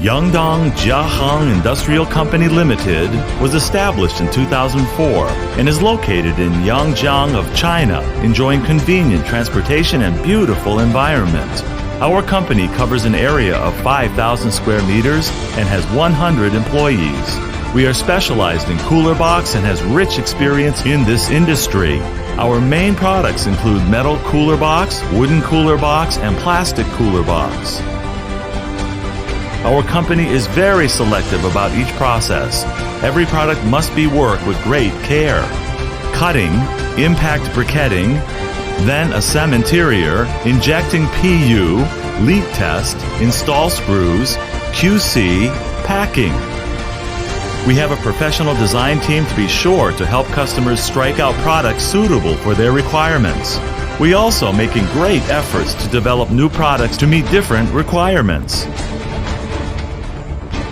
Yangdong Jiahang Industrial Company Limited was established in 2004 and is located in Yangjiang of China, enjoying convenient transportation and beautiful environment. Our company covers an area of 5,000 square meters and has 100 employees. We are specialized in cooler box and has rich experience in this industry. Our main products include metal cooler box, wooden cooler box, and plastic cooler box. Our company is very selective about each process. Every product must be worked with great care. Cutting, impact briquetting, then assemb interior, injecting PU, leak test, install screws, QC, packing. We have a professional design team to be sure to help customers strike out products suitable for their requirements. We also making great efforts to develop new products to meet different requirements.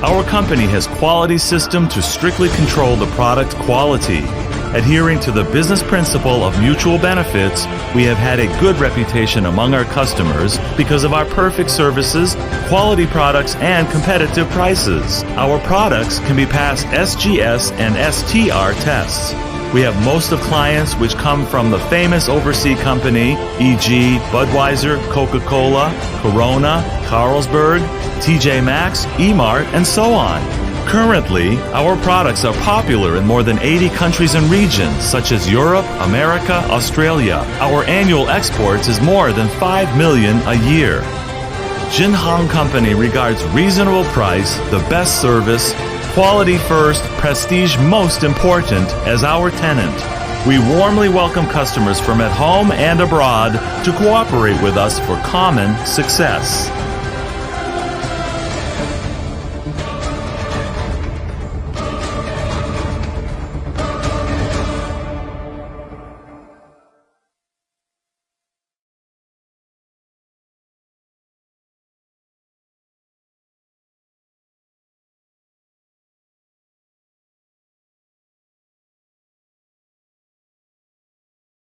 Our company has quality system to strictly control the product quality. Adhering to the business principle of mutual benefits, we have had a good reputation among our customers because of our perfect services, quality products, and competitive prices. Our products can be passed SGS and STR tests. We have most of clients which come from the famous overseas company, e.g. Budweiser, Coca-Cola, Corona, Carlsberg, TJ Maxx, E-Mart, and so on. Currently, our products are popular in more than 80 countries and regions, such as Europe, America, Australia. Our annual exports is more than 5 million a year. Jinhang Company regards reasonable price, the best service, quality first, prestige most important as our tenet. We warmly welcome customers from at home and abroad to cooperate with us for common success.